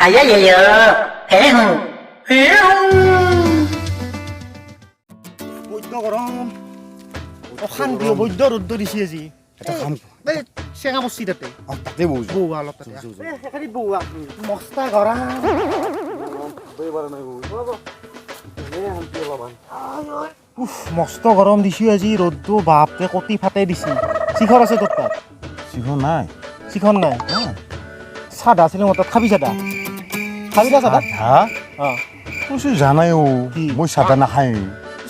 আয়া ইয়া হে হুঁ বৈদ্য গৰম অশান্তি বৈদ্য ৰ'দ দিছে আজি এটা কাম এই চেঙা বস্তি তাতে তাতে বহিছো বৌৱা অলপ তাতে সেইখানি বৌৱা মস্তা গৰম উফ মস্ত গৰম দিছে আজি ৰ'দটো বাপকে কটি ফাটাই দিছে শিখৰ আছে তোৰ তাত চিঘৰ নাই শিখৰ নাই চাদা আছিলে মোৰ তাত খাবি চাদা খাবি না চাদা অঁ কৈছো জানাইও কি? মই চাদা নাখায়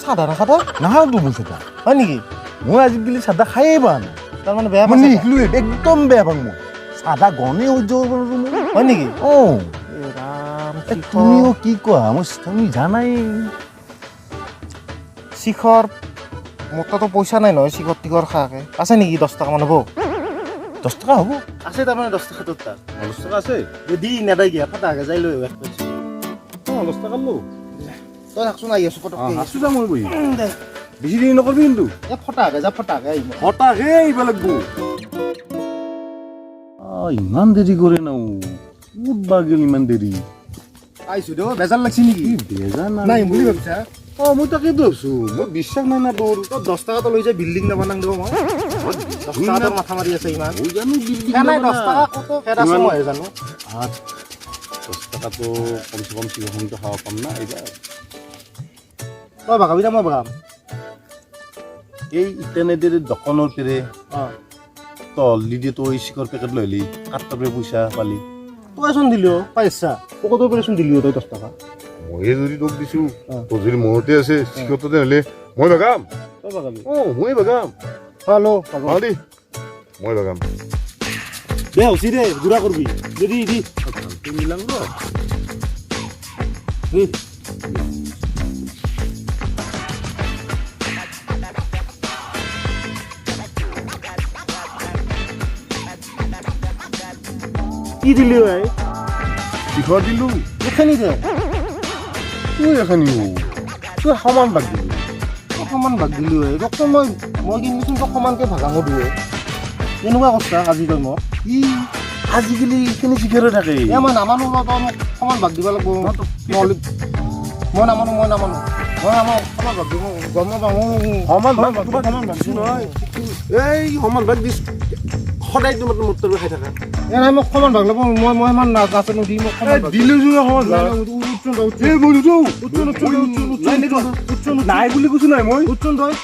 চাদা নাখাবা নাখাওঁতো মই চাদা হয় নেকি মই আজিকালি চাদা খায়েই পোৱা নাই তাৰমানে বেয়া মানে পাইছা শিকলো একদম বেয়া পাওঁ মই চাদা গণেই সহ্য কৰিব নোৱাৰো মই। হয় নেকি অঁ এ ৰাম তুমিও কি কোৱা মই তুমি জানাই শিখৰ মোৰ তাতো পইচা নাই নহয় শিখৰ টিখৰ খাকে আছে নেকি 10 টকা মান হ'ব 10 টকা হ'ব আছে তাৰমানে 10 টকা তোৰ তাত 10 টকা আছে দি নেদাই গিয়া ফটাকে যাই লৈ আহিব অঁ 10 টকা লো তই থাকচোন আহি আছো ফটককে আহি আছো যা মই বহি দে বেছি দেৰি নকৰিবি কিন্তু এ ফটাকে যা ফটাকে আহিব হঠাৎহে আহিব লাগিব ইমান দেৰি কৰে ন ক'ত বা গ'ল ইমান দেৰি আহিছো দে বেজাৰ লাগছি নেকি কি বেজাৰ নাই বুলি ভাবিছা অঁ মই তাকেইতো ভাবছো মই বিশ্বাস নাই না তোৰ তই 10 টকা লৈ যাই বিল্ডিং নাবনাং দেব মই 10 টকা তোৰ মাথা মাৰি আছে ইমান মই জানো সেই নাই 10 টকা কত ফেৰ আছে মই জানো 10 টকাটো কমচে কম চিগাৰখনটো খাব পাম না এইবাৰ তই ভাগাবি না মই ভাগাম এই ইণ্টাৰনেটেৰ দোকানৰ পেৰে অঁ তল দি তই চিকৰ পেকেট লৈ লি কাটৰ পৰা পইচা পালি তইচোন দিলিও পাইছা পকতৰ পেৰেচোন দিলিও তই 10 টকা ময়ে যদি তোক দিছো অঁ। তোৰ যদি মনতে আছে চিকৰটো তেনেহ'লে মই বাগাম তই ভাগাবি অঁ মই বাগাম হেল্ল' ভাল দেই মই বাগাম দে হৈছি দে গুড়া কৰবি যদি দি ভালকৈ মিলাম ন কি দিলি ভাই চিখৰ দিলোঁ এখানি দে তই এখানি তই সমান বাক দিলি সমান ভাগ দিলি ভাই তোক মই কিনিছোন তোক সমানকে ভাগাঙো দিয়ে কেনেকুৱা কৈছা আজি তই মোক ই আজিকালি এইখিনি চিখৰে থাকে এ মই নামানো ন তই মোক সমান ভাগ দিব লাগিব নহ'লে মই নামানো সমান ভাগ দিব গম নাপাওঁ সমান ভাগ তোমাক সমান ভাগ দিছো নহয় এই সমান ভাগ দিছো সদায় তোমাৰ মোটৰ খাই থাকা এ নাই মোক সমান ভাগ ল'ব মই ইমান নাজানো দি মোক সমান ভাগ দিলো যোৱা সমান ভাগ এই বলো নাই বুলি কৈছো নাই মই উঠোন তই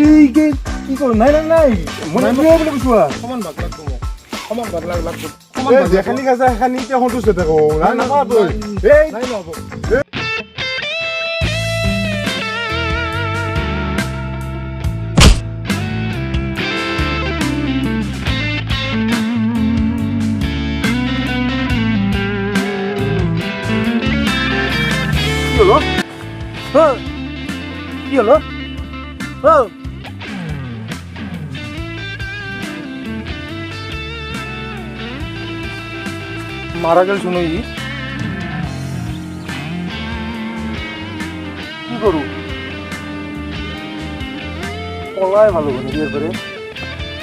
এই কি কৰ নাই নাই নাই মই নাই, নাই বুলি কৈছো সমান ভাগ লাগব মোক সমান ভাগ লাগব যেখানি খাইছা সেখানি এতিয়া সন্তুষ্ট থাকো নাই নাপা তই এই নাই নহ'ব কি হলো কি হলো মারা গেল শুনো কি করু পলাই ভালো বিয়ের পরে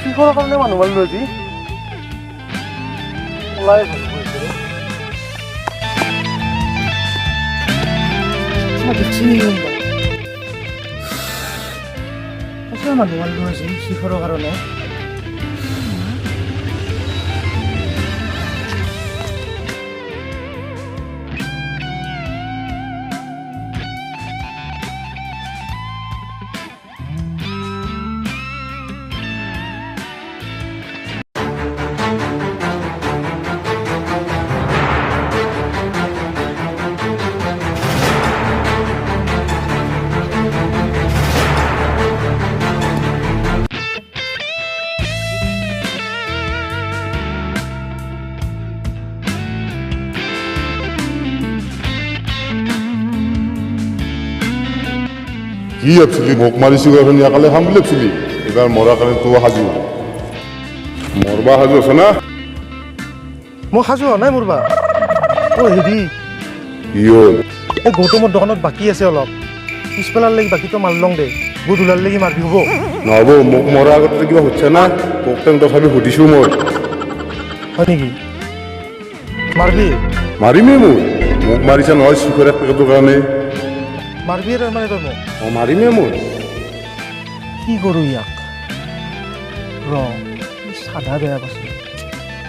কি করার কারণে মানুষ মারলো আজি পলাই ভালো মানুহ মাৰিলো আজি শিখৰৰ কাৰণে কি ভাবছিলি মোক মাৰিছো কাৰণে একালে খাম বুলি ভাবছিলি এইবাৰ মৰাৰ কাৰণে তো সাজু মৰবা সাজু আছে না মই সাজু হোৱা নাই মোৰবা অ' হেৰি কি হ'ল এই গৌতমৰ দোকানত বাকী আছে অলপ পিছবেলাৰ লাগি বাকীটো মাৰলং দে বহুত ওলাৰ লাগি মাৰবি হ'ব নহ'ব মোক মৰাৰ আগতে কিবা সুধিছে না তোক তথাপি সুধিছো মই হয় নেকি মাৰবি মাৰিমেই মোক মাৰিছা নহয় শিখৰ এক পেকেটৰ কাৰণে মাৰবি তাৰমানে তই মোক অঁ মাৰিমেই মোৰ কি কৰোঁ ইয়াক ৰ চাধা বেয়া পাইছোঁ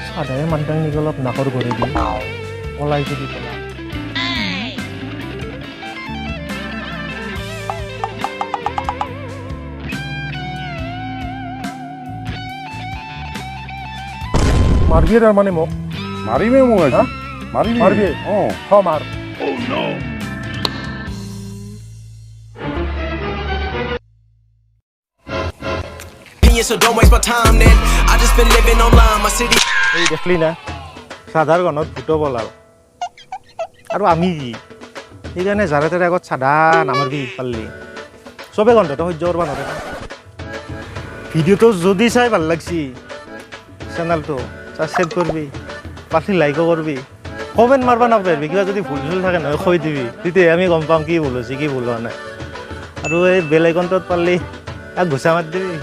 চাধাই মানুহটাক নিকি অলপ নাকৰ ঘূৰি দি পলাই যদি পেলা মাৰবি তাৰমানে মোক মাৰিমেই মোক আজি মাৰিবি মাৰবি অঁ মাৰ So don't waste my time then. I just been living online, my city. এই দেখলি না চাধাৰ গণত ভূত পলাল আৰু আমি কি সেইকাৰণে যাৰে তাৰে আগত চাধা নামাৰবি পাৰলি চবে গন্ধটো সহ্য কৰিব নোৱাৰে ভিডিঅ'টো যদি চাই ভাল লাগছি চেনেলটো ছাবস্ক্ৰাইব কৰবি পাছি লাইকো কৰবি কমেণ্ট মাৰবা নাপাবি কিবা যদি ভুল চুল থাকে নহয় কৈ দিবি তেতিয়াহে আমি গম পাম কি ভুল হৈছে কি ভুল হোৱা নাই আৰু এই বেল আইকনটোত পাৰলি ঘুচা মাৰি দিবি